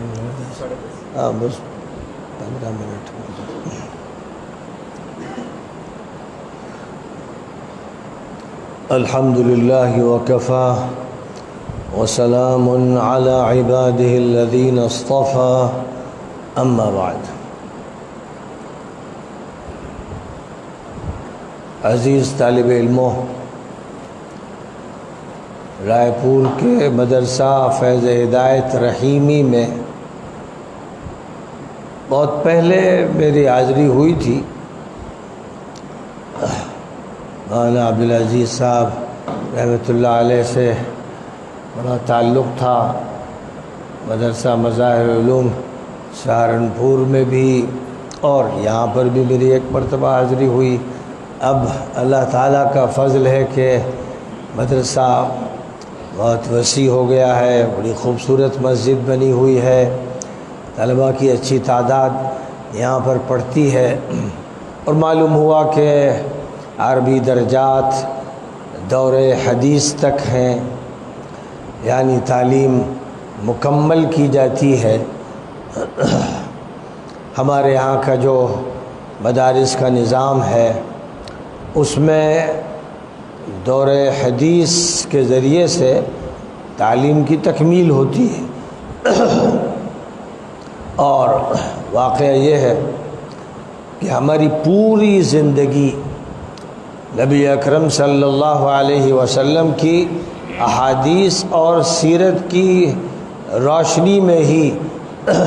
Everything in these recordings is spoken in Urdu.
بس 15 منٹ. الحمد للہ وکفی وسلام علی عباده الذین اصطفى. اما بعد. عزیز طالب علموں، رائے پور کے مدرسہ فیض ہدایت رحیمی میں بہت پہلے میری حاضری ہوئی تھی. مولانا عبدالعزیز صاحب رحمۃ اللہ علیہ سے بڑا تعلق تھا. مدرسہ مظاہر علوم سہارنپور میں بھی اور یہاں پر بھی میری ایک مرتبہ حاضری ہوئی. اب اللہ تعالیٰ کا فضل ہے کہ مدرسہ بہت وسیع ہو گیا ہے، بڑی خوبصورت مسجد بنی ہوئی ہے، طلباء کی اچھی تعداد یہاں پر پڑھتی ہے، اور معلوم ہوا کہ عربی درجات دور حدیث تک ہیں، یعنی تعلیم مکمل کی جاتی ہے. ہمارے یہاں کا جو مدارس کا نظام ہے اس میں دور حدیث کے ذریعے سے تعلیم کی تکمیل ہوتی ہے. اور واقعہ یہ ہے کہ ہماری پوری زندگی نبی اکرم صلی اللہ علیہ وسلم کی احادیث اور سیرت کی روشنی میں ہی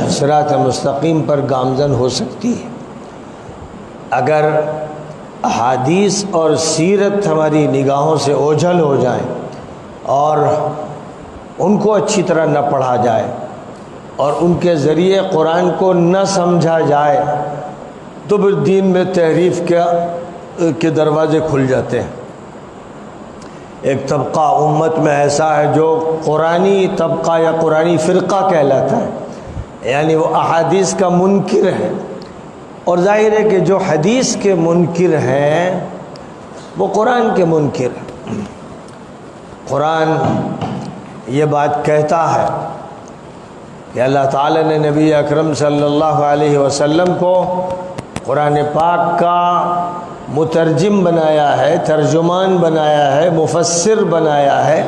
صراط مستقیم پر گامزن ہو سکتی ہے. اگر احادیث اور سیرت ہماری نگاہوں سے اوجھل ہو جائیں اور ان کو اچھی طرح نہ پڑھا جائے اور ان کے ذریعے قرآن کو نہ سمجھا جائے تو پھر دین میں تحریف کے دروازے کھل جاتے ہیں. ایک طبقہ امت میں ایسا ہے جو قرآنی طبقہ یا قرآنی فرقہ کہلاتا ہے، یعنی وہ احادیث کا منکر ہے. اور ظاہر ہے کہ جو حدیث کے منکر ہیں وہ قرآن کے منکر ہیں. قرآن یہ بات کہتا ہے کہ اللہ تعالیٰ نے نبی اکرم صلی اللہ علیہ وسلم کو قرآن پاک کا مترجم بنایا ہے، ترجمان بنایا ہے، مفسر بنایا ہے،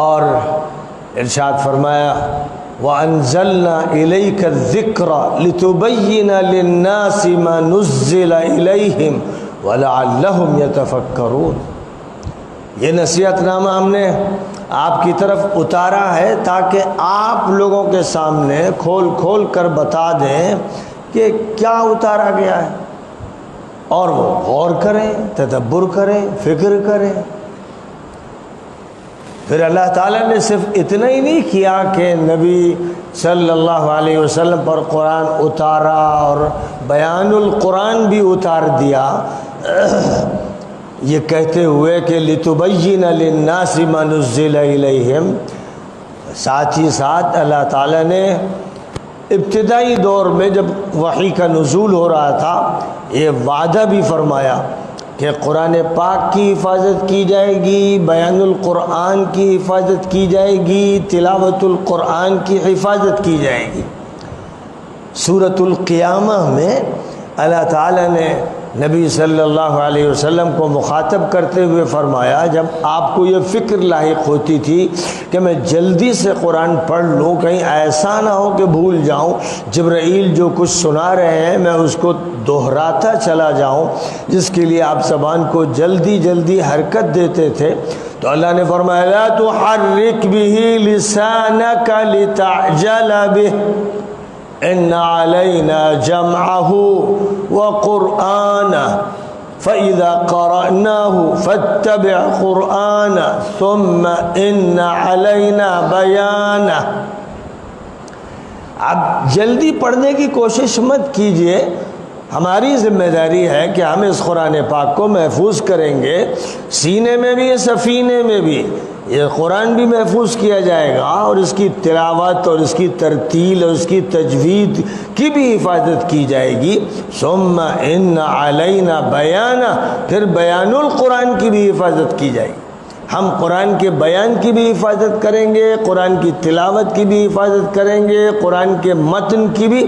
اور ارشاد فرمایا وَأَنزَلْنَا إِلَيْكَ الذِّكْرَ لِتُبَيِّنَ لِلنَّاسِ مَا نُزِّلَ إِلَيْهِمْ وَلَعَلَّهُمْ يَتَفَكَّرُونَ. یہ نصیحت نامہ ہم نے آپ کی طرف اتارا ہے تاکہ آپ لوگوں کے سامنے کھول کھول کر بتا دیں کہ کیا اتارا گیا ہے، اور وہ غور کریں، تدبر کریں، فکر کریں. پھر اللہ تعالیٰ نے صرف اتنا ہی نہیں کیا کہ نبی صلی اللہ علیہ وسلم پر قرآن اتارا اور بیان القرآن بھی اتار دیا، یہ کہتے ہوئے کہ لِتُبَيِّنَ لِلنَّاسِ مَا نُزِّلَ إِلَيْهِمْ. ساتھ ہی ساتھ اللہ تعالیٰ نے ابتدائی دور میں جب وحی کا نزول ہو رہا تھا یہ وعدہ بھی فرمایا کہ قرآن پاک کی حفاظت کی جائے گی، بیان القرآن کی حفاظت کی جائے گی، تلاوت القرآن کی حفاظت کی جائے گی. سورۃ القیامہ میں اللہ تعالیٰ نے نبی صلی اللہ علیہ وسلم کو مخاطب کرتے ہوئے فرمایا، جب آپ کو یہ فکر لاحق ہوتی تھی کہ میں جلدی سے قرآن پڑھ لوں، کہیں ایسا نہ ہو کہ بھول جاؤں، جبرائیل جو کچھ سنا رہے ہیں میں اس کو دہراتا چلا جاؤں، جس کے لیے آپ زبان کو جلدی جلدی حرکت دیتے تھے، تو اللہ نے فرمایا لا تحرک به لسانک لتعجل به ان علینا جمعہ وقرآنہ فإذا قرأناه فاتبع قرآنہ ثم ان علینا بیانہ. اب جلدی پڑھنے کی کوشش مت کیجئے، ہماری ذمہ داری ہے کہ ہم اس قرآن پاک کو محفوظ کریں گے، سینے میں بھی سفینے میں بھی یہ قرآن بھی محفوظ کیا جائے گا، اور اس کی تلاوت اور اس کی ترتیل اور اس کی تجوید کی بھی حفاظت کی جائے گی. ثم ان علینا بیانہ، پھر بیان القرآن کی بھی حفاظت کی جائے گی. ہم قرآن کے بیان کی بھی حفاظت کریں گے، قرآن کی تلاوت کی بھی حفاظت کریں گے، قرآن کے متن کی بھی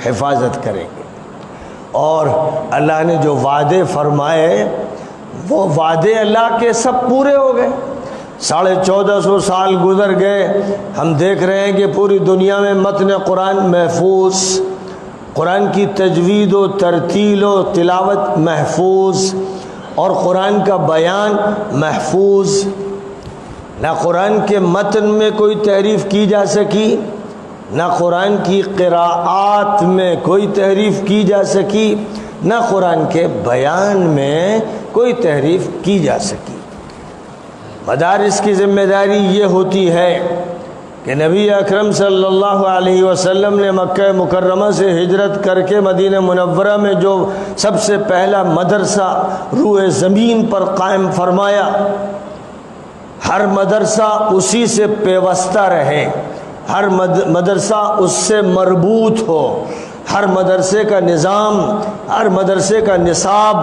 حفاظت کریں گے۔ اور اللہ نے جو وعدے فرمائے وہ وعدے اللہ کے سب پورے ہو گئے۔ 1450 سال گزر گئے، ہم دیکھ رہے ہیں کہ پوری دنیا میں متن قرآن محفوظ، قرآن کی تجوید و ترتیل و تلاوت محفوظ، اور قرآن کا بیان محفوظ۔ نہ قرآن کے متن میں کوئی تحریف کی جا سکی، نہ قرآن کی قراءات میں کوئی تحریف کی جا سکی، نہ قرآن کے بیان میں کوئی تحریف کی جا سکی۔ مدارس کی ذمہ داری یہ ہوتی ہے کہ نبی اکرم صلی اللہ علیہ وسلم نے مکہ مکرمہ سے ہجرت کر کے مدینہ منورہ میں جو سب سے پہلا مدرسہ روئے زمین پر قائم فرمایا، ہر مدرسہ اسی سے پیوستہ رہے، ہر مدرسہ اس سے مربوط ہو، ہر مدرسے کا نظام، ہر مدرسے کا نصاب،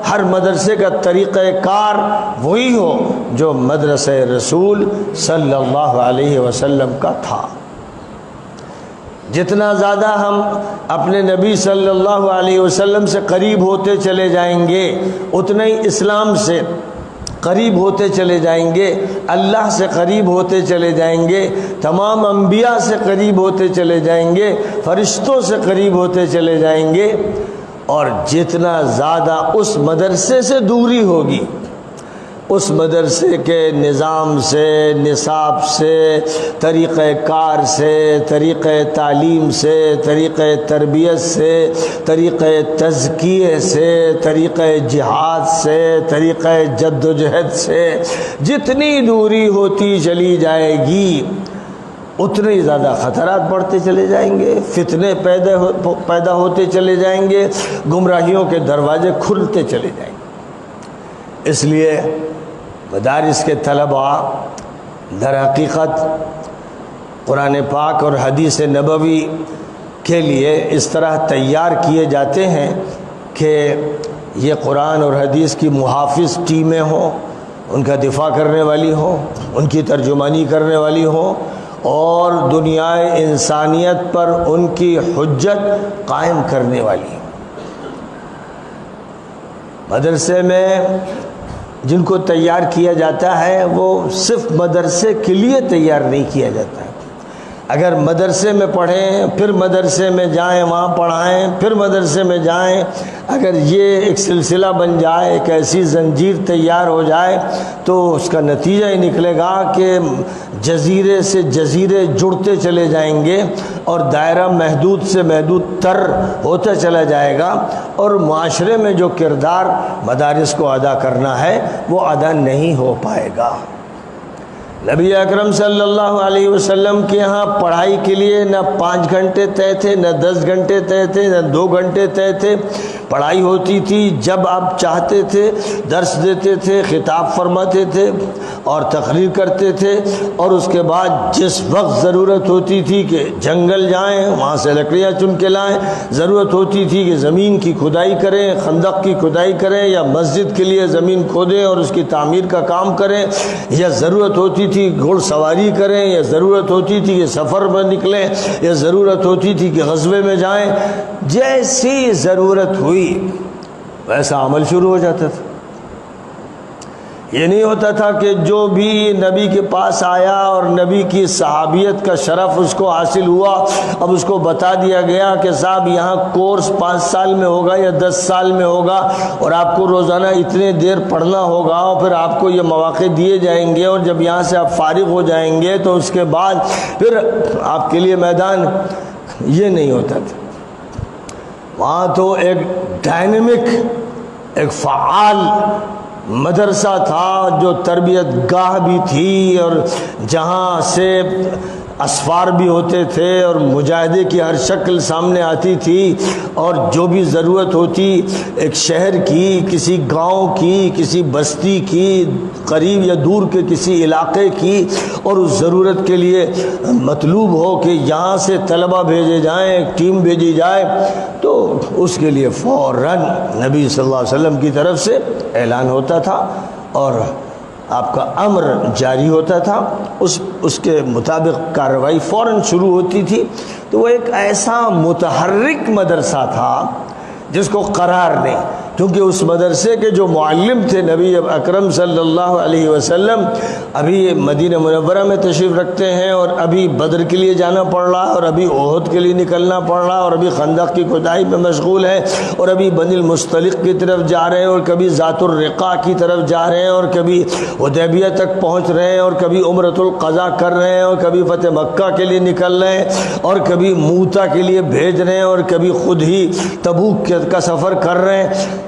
ہر مدرسے کا طریقہ کار وہی ہو جو مدرسہ رسول صلی اللہ علیہ وسلم کا تھا۔ جتنا زیادہ ہم اپنے نبی صلی اللہ علیہ وسلم سے قریب ہوتے چلے جائیں گے، اتنا ہی اسلام سے قریب ہوتے چلے جائیں گے، اللہ سے قریب ہوتے چلے جائیں گے، تمام انبیاء سے قریب ہوتے چلے جائیں گے، فرشتوں سے قریب ہوتے چلے جائیں گے۔ اور جتنا زیادہ اس مدرسے سے دوری ہوگی، اس مدرسے کے نظام سے، نصاب سے، طریقہ کار سے، طریقہ تعلیم سے، طریقہ تربیت سے، طریقہ تزکیے سے، طریقہ جہاد سے، طریقہ جد و جہد سے جتنی دوری ہوتی چلی جائے گی، اتنے ہی زیادہ خطرات بڑھتے چلے جائیں گے، فتنے پیدا ہوتے چلے جائیں گے، گمراہیوں کے دروازے کھلتے چلے جائیں گے۔ اس لیے مدارس کے طلباء در حقیقت قرآن پاک اور حدیث نبوی کے لیے اس طرح تیار کیے جاتے ہیں کہ یہ قرآن اور حدیث کی محافظ ٹیمیں ہوں، ان کا دفاع کرنے والی ہوں، ان کی ترجمانی کرنے والی ہوں، اور دنیا انسانیت پر ان کی حجت قائم کرنے والی ہوں۔ مدرسے میں جن کو تیار کیا جاتا ہے وہ صرف مدرسے کے لیے تیار نہیں کیا جاتا ہے۔ اگر مدرسے میں پڑھیں، پھر مدرسے میں جائیں، وہاں پڑھائیں، پھر مدرسے میں جائیں، اگر یہ ایک سلسلہ بن جائے، ایک ایسی زنجیر تیار ہو جائے، تو اس کا نتیجہ یہ نکلے گا کہ جزیرے سے جزیرے جڑتے چلے جائیں گے، اور دائرہ محدود سے محدود تر ہوتا چلا جائے گا، اور معاشرے میں جو کردار مدارس کو ادا کرنا ہے وہ ادا نہیں ہو پائے گا۔ نبی اکرم صلی اللہ علیہ وسلم کے ہاں پڑھائی کے لیے نہ 5 گھنٹے طے تھے، نہ 10 گھنٹے طے تھے، نہ 2 گھنٹے طے تھے۔ پڑھائی ہوتی تھی جب آپ چاہتے تھے، درس دیتے تھے، خطاب فرماتے تھے اور تقریر کرتے تھے، اور اس کے بعد جس وقت ضرورت ہوتی تھی کہ جنگل جائیں، وہاں سے لکڑیاں چن کے لائیں، ضرورت ہوتی تھی کہ زمین کی کھدائی کریں، خندق کی کھدائی کریں، یا مسجد کے لیے زمین کھودیں اور اس کی تعمیر کا کام کریں، یا ضرورت ہوتی تھی گھڑ سواری کریں، یا ضرورت ہوتی تھی کہ سفر میں نکلیں، یا ضرورت ہوتی تھی کہ غزوے میں جائیں، جیسی ضرورت ہوئی ویسا عمل شروع ہو جاتا تھا۔ یہ نہیں ہوتا تھا کہ جو بھی نبی کے پاس آیا اور نبی کی صحابیت کا شرف اس کو حاصل ہوا، اب اس کو بتا دیا گیا کہ صاحب یہاں کورس 5 سال میں ہوگا یا 10 سال میں ہوگا، اور آپ کو روزانہ اتنے دیر پڑھنا ہوگا، اور پھر آپ کو یہ مواقع دیے جائیں گے، اور جب یہاں سے آپ فارغ ہو جائیں گے تو اس کے بعد پھر آپ کے لیے میدان۔ یہ نہیں ہوتا تھا۔ وہاں تو ایک ڈائنمک، ایک فعال مدرسہ تھا، جو تربیت گاہ بھی تھی، اور جہاں سے اسفار بھی ہوتے تھے، اور مجاہدے کی ہر شکل سامنے آتی تھی، اور جو بھی ضرورت ہوتی ایک شہر کی، کسی گاؤں کی، کسی بستی کی، قریب یا دور کے کسی علاقے کی، اور اس ضرورت کے لیے مطلوب ہو کہ یہاں سے طلبہ بھیجے جائیں، ایک ٹیم بھیجی جائے، تو اس کے لیے فوراً نبی صلی اللہ علیہ وسلم کی طرف سے اعلان ہوتا تھا، اور آپ کا امر جاری ہوتا تھا، اس کے مطابق کارروائی فوراً شروع ہوتی تھی۔ تو وہ ایک ایسا متحرک مدرسہ تھا جس کو قرار نہیں، کیونکہ اس مدرسے کے جو معلم تھے نبی اکرم صلی اللہ علیہ وسلم ابھی مدینہ منورہ میں تشریف رکھتے ہیں، اور ابھی بدر کے لیے جانا پڑ رہا ہے، اور ابھی احد کے لیے نکلنا پڑ رہا ہے، اور ابھی خندق کی کھدائی میں مشغول ہے، اور ابھی بنی المصطلق کی طرف جا رہے ہیں، اور کبھی ذات الرقاع کی طرف جا رہے ہیں، اور کبھی حدیبیہ تک پہنچ رہے ہیں، اور کبھی عمرۃ القضاء کر رہے ہیں، اور کبھی فتح مکہ کے لیے نکل رہے ہیں، اور کبھی موتا کے لیے بھیج رہے ہیں، اور کبھی خود ہی تبوک کا سفر کر رہے ہیں۔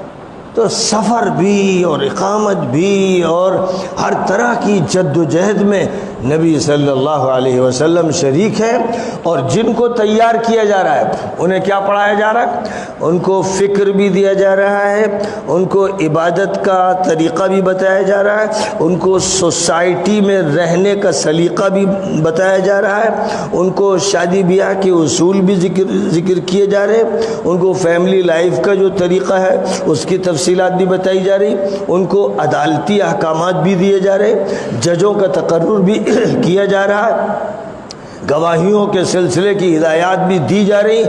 تو سفر بھی اور اقامت بھی اور ہر طرح کی جد و جہد میں نبی صلی اللہ علیہ وسلم شریک ہے، اور جن کو تیار کیا جا رہا ہے انہیں کیا پڑھایا جا رہا ہے؟ ان کو فکر بھی دیا جا رہا ہے، ان کو عبادت کا طریقہ بھی بتایا جا رہا ہے، ان کو سوسائٹی میں رہنے کا سلیقہ بھی بتایا جا رہا ہے، ان کو شادی بیاہ کے اصول بھی ذکر کیے جا رہے ہیں، ان کو فیملی لائف کا جو طریقہ ہے اس کی تفصیلات بھی بتائی جا رہی، ان کو عدالتی احکامات بھی دیے جا رہے، ججوں کا تقرر بھی کیا جا رہا ہے، گواہیوں کے سلسلے کی ہدایات بھی دی جا رہی،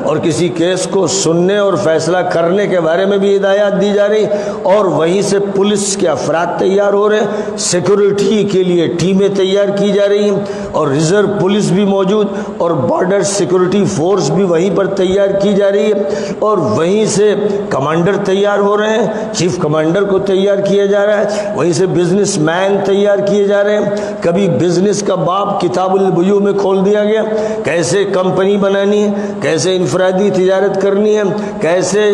اور کسی کیس کو سننے اور فیصلہ کرنے کے بارے میں بھی ہدایات دی جا رہی، اور وہیں سے پولیس کے افراد تیار ہو رہے ہیں، سیکورٹی کے لیے ٹیمیں تیار کی جا رہی ہیں، اور ریزرو پولیس بھی موجود، اور بارڈر سیکورٹی فورس بھی وہیں پر تیار کی جا رہی ہے، اور وہیں سے کمانڈر تیار ہو رہے ہیں، چیف کمانڈر کو تیار کیا جا رہا ہے، وہیں سے بزنس مین تیار کیے جا رہے ہیں۔ کبھی بزنس کا باب کتاب البیوع میں کھول دیا گیا، کیسے کمپنی بنانی ہے، کیسے انفرادی تجارت کرنی ہے، کیسے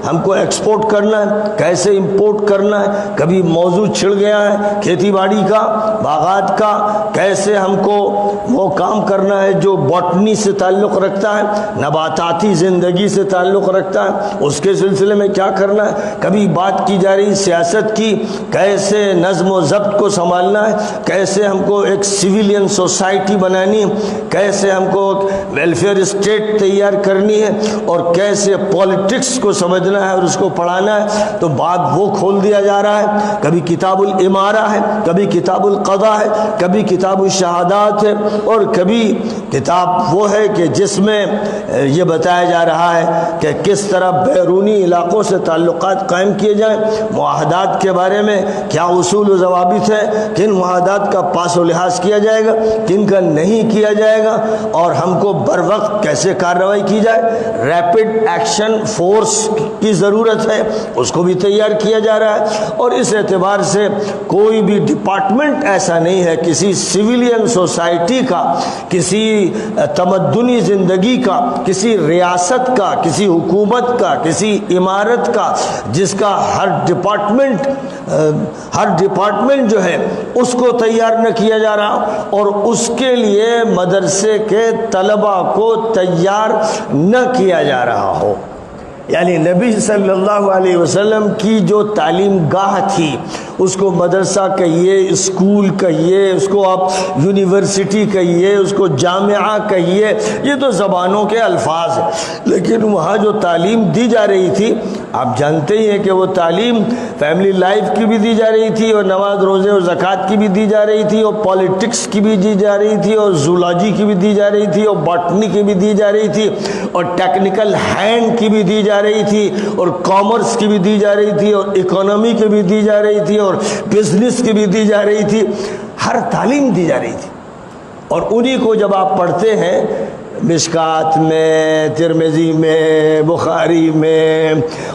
ہم کو ایکسپورٹ کرنا ہے، کیسے امپورٹ کرنا ہے۔ کبھی موضوع چھڑ گیا ہے کھیتی باڑی کا، باغات کا، کیسے ہم کو وہ کام کرنا ہے جو باٹنی سے تعلق رکھتا ہے، نباتاتی زندگی سے تعلق رکھتا ہے، اس کے سلسلے میں کیا کرنا ہے۔ کبھی بات کی جا رہی سیاست کی، کیسے نظم و ضبط کو سنبھالنا ہے، کیسے ہم کو ایک سویلین سوسائٹی بنانی ہے، کیسے ہم کو ویلفیئر اسٹیٹ تیار کرنی ہے، اور کیسے پولیٹکس کو سمجھنا ہے اور اس کو پڑھانا ہے۔ تو بات وہ کھول دیا جا رہا ہے۔ کبھی کتاب الامارہ ہے، کبھی کتاب القضاء ہے، کبھی کتاب الشہادات ہے، اور کبھی کتاب وہ ہے کہ جس میں یہ بتایا جا رہا ہے کہ کس طرح بیرونی علاقوں سے تعلقات قائم کیے جائیں، معاہدات کے بارے میں کیا اصول و ضوابط ہے، کن معاہدات کا پاس و لحاظ کیا جائے گا، کن کا نہیں کیا جائے گا، اور ہم کو بر وقت کیسے کارروائی کی جائے۔ ریپڈ ایکشن فورس کی ضرورت ہے، اس کو بھی تیار کیا جا رہا ہے۔ اور اس اعتبار سے کوئی بھی ڈپارٹمنٹ ایسا نہیں ہے کسی سویلین سوسائٹی کا، کسی تمدنی زندگی کا، کسی ریاست کا، کسی حکومت کا، کسی عمارت کا، جس کا ہر ڈپارٹمنٹ جو ہے اس کو تیار نہ کیا جا رہا، اور اس کے لیے مدرسے کے طلباء کو تیار نہ کیا جا رہا ہو۔ یعنی نبی صلی اللہ علیہ وسلم کی جو تعلیم گاہ تھی اس کو مدرسہ کہیے، اسکول کہیے، اس کو آپ یونیورسٹی کہیے، اس کو جامعہ کہیے، یہ تو زبانوں کے الفاظ ہیں، لیکن وہاں جو تعلیم دی جا رہی تھی آپ جانتے ہی ہیں کہ وہ تعلیم فیملی لائف کی بھی دی جا رہی تھی، اور نماز روزے اور زکوٰۃ کی بھی دی جا رہی تھی، اور پالیٹکس کی بھی دی جا رہی تھی، اور زولوجی کی بھی دی جا رہی تھی، اور باٹنی کی بھی دی جا رہی تھی، اور ٹیکنیکل ہینڈ کی بھی دی جا رہی تھی، اور کامرس کی بھی دی جا رہی تھی، اور اکانومی کی بھی دی جا رہی تھی، اور بزنس کی بھی دی جا رہی تھی۔ ہر تعلیم دی جا رہی تھی، اور انہی کو جب آپ پڑھتے ہیں مشکات میں، ترمذی میں، بخاری میں،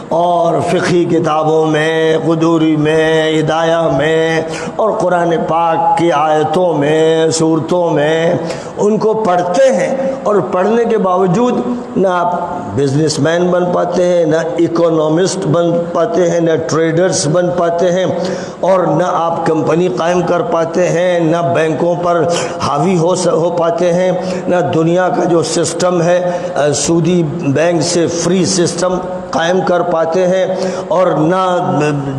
اور فقہی کتابوں میں، قدوری میں، ہدایہ میں، اور قرآن پاک کی آیتوں میں، سورتوں میں ان کو پڑھتے ہیں، اور پڑھنے کے باوجود نہ آپ بزنس مین بن پاتے ہیں، نہ اکونومسٹ بن پاتے ہیں، نہ ٹریڈرز بن پاتے ہیں، اور نہ آپ کمپنی قائم کر پاتے ہیں، نہ بینکوں پر حاوی ہو پاتے ہیں، نہ دنیا کا جو سسٹم ہے سودی بینک سے فری سسٹم قائم کر پاتے ہیں، اور نہ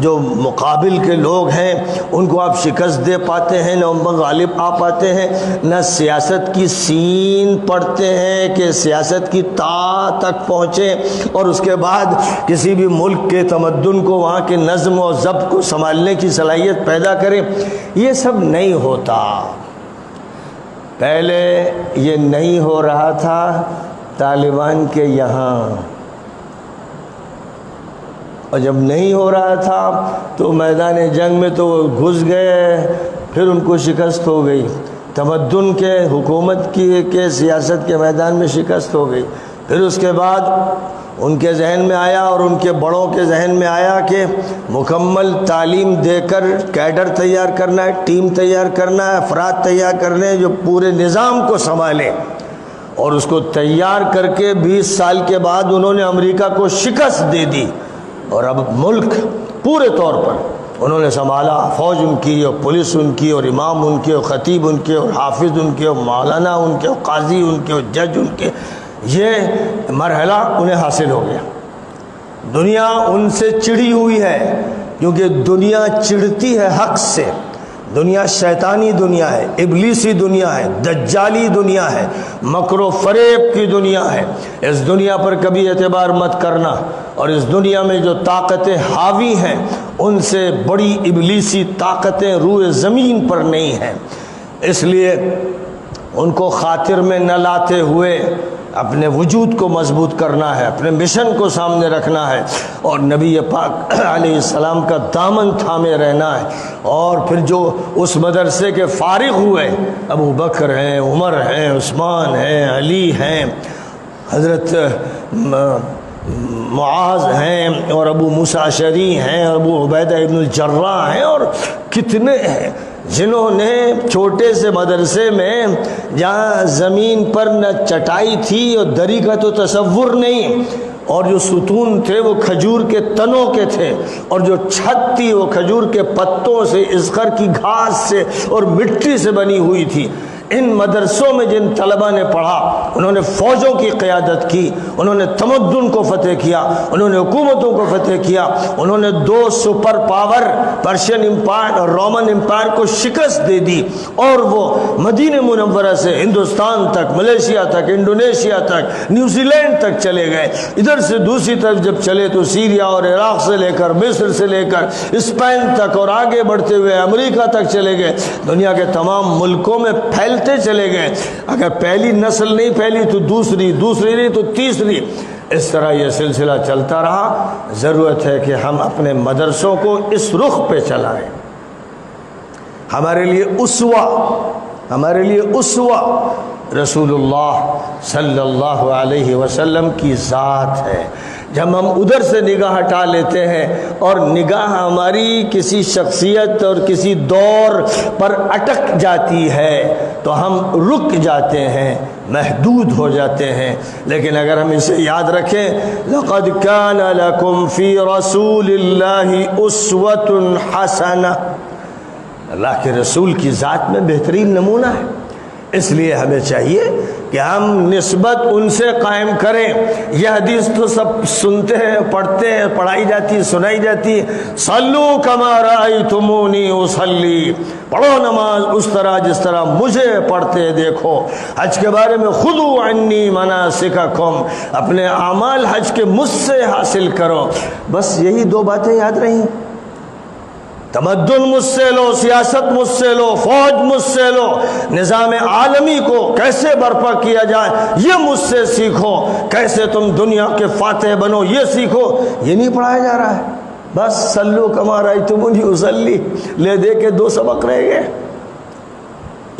جو مقابل کے لوگ ہیں ان کو آپ شکست دے پاتے ہیں، نہ ان پر غالب آ پاتے ہیں، نہ سیاست کی سین پڑھتے ہیں کہ سیاست کی تا تک پہنچے اور اس کے بعد کسی بھی ملک کے تمدن کو، وہاں کے نظم و ضبط کو سنبھالنے کی صلاحیت پیدا کریں۔ یہ سب نہیں ہوتا۔ پہلے یہ نہیں ہو رہا تھا طالبان کے یہاں، اور جب نہیں ہو رہا تھا تو میدان جنگ میں تو وہ گھس گئے، پھر ان کو شکست ہو گئی، تمدن کے، حکومت کے سیاست کے میدان میں شکست ہو گئی۔ پھر اس کے بعد ان کے ذہن میں آیا اور ان کے بڑوں کے ذہن میں آیا کہ مکمل تعلیم دے کر کیڈر تیار کرنا ہے، ٹیم تیار کرنا ہے، افراد تیار کرنے ہیں جو پورے نظام کو سنبھالیں، اور اس کو تیار کر کے 20 سال کے بعد انہوں نے امریکہ کو شکست دے دی، اور اب ملک پورے طور پر انہوں نے سنبھالا، فوج ان کی اور پولیس ان کی اور امام ان کے اور خطیب ان کے اور حافظ ان کے اور مولانا ان کے اور قاضی ان کے اور جج ان کے، یہ مرحلہ انہیں حاصل ہو گیا۔ دنیا ان سے چڑھی ہوئی ہے، کیونکہ دنیا چڑھتی ہے حق سے۔ دنیا شیطانی دنیا ہے، ابلیسی دنیا ہے، دجالی دنیا ہے، مکر و فریب کی دنیا ہے۔ اس دنیا پر کبھی اعتبار مت کرنا، اور اس دنیا میں جو طاقتیں حاوی ہیں ان سے بڑی ابلیسی طاقتیں روئے زمین پر نہیں ہیں، اس لیے ان کو خاطر میں نہ لاتے ہوئے اپنے وجود کو مضبوط کرنا ہے، اپنے مشن کو سامنے رکھنا ہے، اور نبی پاک علیہ السلام کا دامن تھامے رہنا ہے۔ اور پھر جو اس مدرسے کے فارغ ہوئے، ابو بکر ہیں، عمر ہیں، عثمان ہیں، علی ہیں، حضرت معاذ ہیں، اور ابو موسیٰ اشعری ہیں، اور ابو عبیدہ ابن الجراح ہیں، اور کتنے ہیں جنہوں نے چھوٹے سے مدرسے میں، جہاں زمین پر نہ چٹائی تھی اور دری کا تو تصور نہیں، اور جو ستون تھے وہ کھجور کے تنوں کے تھے، اور جو چھت تھی وہ کھجور کے پتوں سے، اذخر کی گھاس سے اور مٹی سے بنی ہوئی تھی۔ ان مدرسوں میں جن طلبہ نے پڑھا، انہوں نے فوجوں کی قیادت کی، انہوں نے تمدن کو فتح کیا، انہوں نے حکومتوں کو فتح کیا، انہوں نے 2 سپر پاور پرشین امپائر اور رومن امپائر کو شکست دے دی، اور وہ مدینہ منورہ سے ہندوستان تک، ملیشیا تک، انڈونیشیا تک، نیوزی لینڈ تک چلے گئے۔ ادھر سے دوسری طرف جب چلے تو سیریا اور عراق سے لے کر، مصر سے لے کر اسپین تک، اور آگے بڑھتے ہوئے امریکہ تک چلے گئے، دنیا کے تمام ملکوں میں پھیلتے چلے گئے۔ اگر پہلی نسل نہیں پھیلی تو دوسری، دوسری نہیں تو تیسری، اس طرح یہ سلسلہ چلتا رہا۔ ضرورت ہے کہ ہم اپنے مدرسوں کو اس رخ پہ چلائیں۔ ہمارے لیے اسوہ رسول اللہ صلی اللہ علیہ وسلم کی ذات ہے۔ جب ہم ادھر سے نگاہ ہٹا لیتے ہیں اور نگاہ ہماری کسی شخصیت اور کسی دور پر اٹک جاتی ہے تو ہم رک جاتے ہیں، محدود ہو جاتے ہیں۔ لیکن اگر ہم اسے یاد رکھیں، لَقَدْ كَانَ لَكُمْ فِي رَسُولِ اللَّهِ أُسْوَةٌ حَسَنَةٌ، اللہ کے رسول کی ذات میں بہترین نمونہ ہے۔ اس لیے ہمیں چاہیے کہ ہم نسبت ان سے قائم کریں۔ یہ حدیث تو سب سنتے ہیں، پڑھتے ہیں، پڑھائی جاتی ہے، سنائی جاتی ہے، صلو کما رأیتمونی اصلی، پڑھو نماز اس طرح جس طرح مجھے پڑھتے دیکھو۔ حج کے بارے میں خذو عنی مناسککم، اپنے اعمال حج کے مجھ سے حاصل کرو۔ بس یہی 2 باتیں یاد رہیں، تمدن مجھ سے لو، سیاست مجھ سے لو، فوج مجھ سے لو، نظام عالمی کو کیسے برپا کیا جائے یہ مجھ سے سیکھو، کیسے تم دنیا کے فاتح بنو یہ سیکھو۔ یہ نہیں پڑھایا جا رہا ہے، بس صلو کما رأیتمونی اصلی لے دے کے 2 سبق رہ گئے۔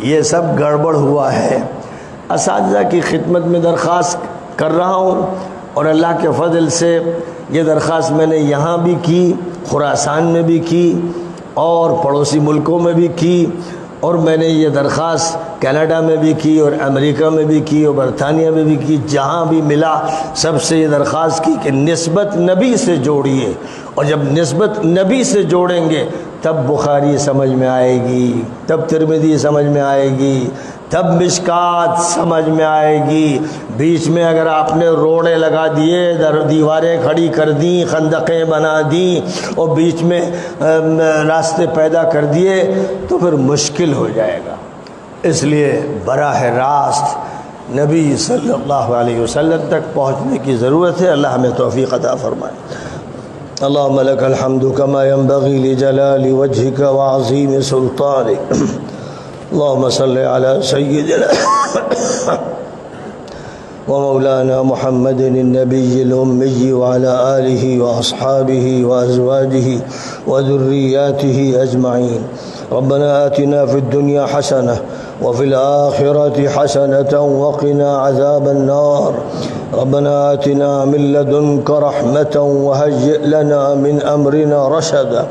یہ سب گڑبڑ ہوا ہے۔ اساتذہ کی خدمت میں درخواست کر رہا ہوں، اور اللہ کے فضل سے یہ درخواست میں نے یہاں بھی کی، خراسان میں بھی کی، اور پڑوسی ملکوں میں بھی کی، اور میں نے یہ درخواست کینیڈا میں بھی کی، اور امریکہ میں بھی کی، اور برطانیہ میں بھی کی، جہاں بھی ملا سب سے یہ درخواست کی کہ نسبت نبی سے جوڑیے، اور جب نسبت نبی سے جوڑیں گے تب بخاری سمجھ میں آئے گی، تب ترمذی سمجھ میں آئے گی، تب مشکات سمجھ میں آئے گی۔ بیچ میں اگر آپ نے روڑے لگا دیے، دیواریں کھڑی کر دیں، خندقیں بنا دیں اور بیچ میں راستے پیدا کر دیے تو پھر مشکل ہو جائے گا۔ اس لیے براہ راست نبی صلی اللہ علیہ وسلم تک پہنچنے کی ضرورت ہے۔ اللہ ہمیں توفیق عطا فرمائے۔ اللہم لک الحمد کما ینبغی لجلال وجہک وعظیم سلطانک۔ اللہم صلی علی سیدنا ومولانا محمد النبی الأمی وعلى آلہ واصحابہ وازواجہ وذریاتہ اجمعین۔ ربنا آتنا فی الدنیا حسنہ وفي الآخرة حسنة وقنا عذاب النار۔ ربنا آتنا من لدنك رحمة وهيئ لنا من أمرنا رشدا۔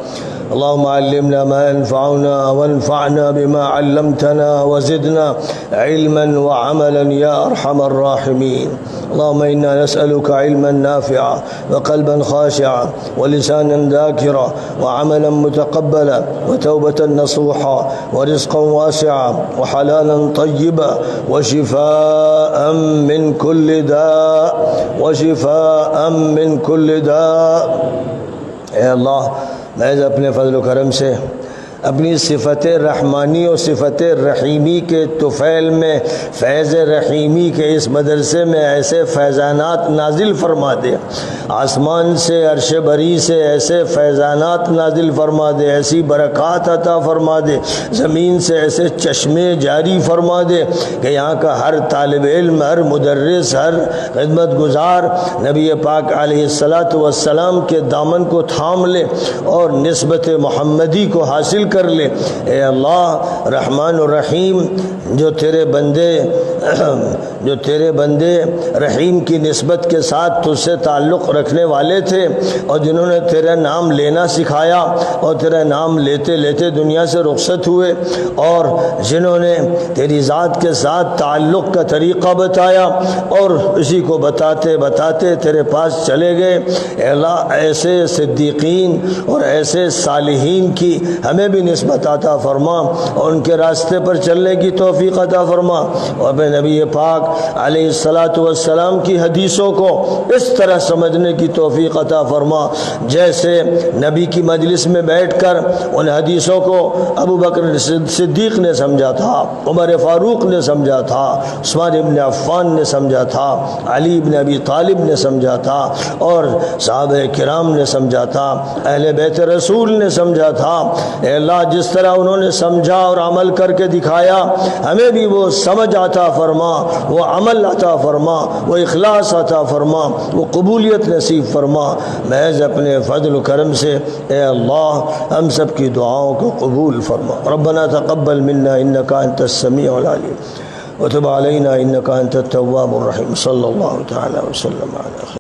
اللهم علمنا ما ينفعنا وانفعنا بما علمتنا وزدنا علما وعملا يا أرحم الراحمين۔ اللهم إنا نسألك علما نافعا وقلبا خاشعا ولسانا ذاكرا وعملا متقبلا وتوبة نصوحا ورزقا واسعا وحلالا طيبا وشفاء من كل داء۔ اے اللہ، محض اپنے فضل و کرم سے اپنی صفت رحمانی اور صفت رحیمی کے طفیل میں فیض رحیمی کے اس مدرسے میں ایسے فیضانات نازل فرما دے، آسمان سے عرش بری سے ایسے فیضانات نازل فرما دے، ایسی برکات عطا فرما دے، زمین سے ایسے چشمے جاری فرما دے کہ یہاں کا ہر طالب علم، ہر مدرس، ہر خدمت گزار نبی پاک علیہ السلام کے دامن کو تھام لے اور نسبت محمدی کو حاصل کر لے۔ اے اللہ رحمان الرحیم، جو تیرے بندے رحیم کی نسبت کے ساتھ تجھ سے تعلق رکھنے والے تھے اور جنہوں نے تیرا نام لینا سکھایا اور تیرا نام لیتے لیتے دنیا سے رخصت ہوئے، اور جنہوں نے تیری ذات کے ساتھ تعلق کا طریقہ بتایا اور اسی کو بتاتے بتاتے تیرے پاس چلے گئے، اے اللہ ایسے صدیقین اور ایسے صالحین کی ہمیں بھی نسبت عطا فرما اور ان کے راستے پر چلنے کی توفیق عطا فرما، اور اپنے نبی پاک علیہ السلام کی حدیثوں کو اس طرح سمجھنے کی توفیق عطا فرما جیسے نبی کی مجلس میں بیٹھ کر ان حدیثوں کو ابو بکر صدیق نے سمجھا تھا، عمر فاروق نے سمجھا تھا، عثمان ابن عفان نے سمجھا تھا، علی ابن ابی طالب نے سمجھا تھا، اور صحابہ کرام نے سمجھا تھا، اہل بیت رسول نے سمجھا تھا۔ اے اللہ جس طرح انہوں نے سمجھا اور عمل کر کے دکھایا، ہمیں بھی وہ سمجھ عطا فرما، وہ عمل عطا فرما، وہ اخلاص عطا فرما، وہ قبولیت نصیب فرما۔ محض اپنے فضل و کرم سے اے اللہ ہم سب کی دعاؤں کو قبول فرما۔ ربنا تقبل منا انک انت السمیع العلیم وتب علینا انک انت التواب الرحیم۔ صلی اللہ تعالی وسلم علی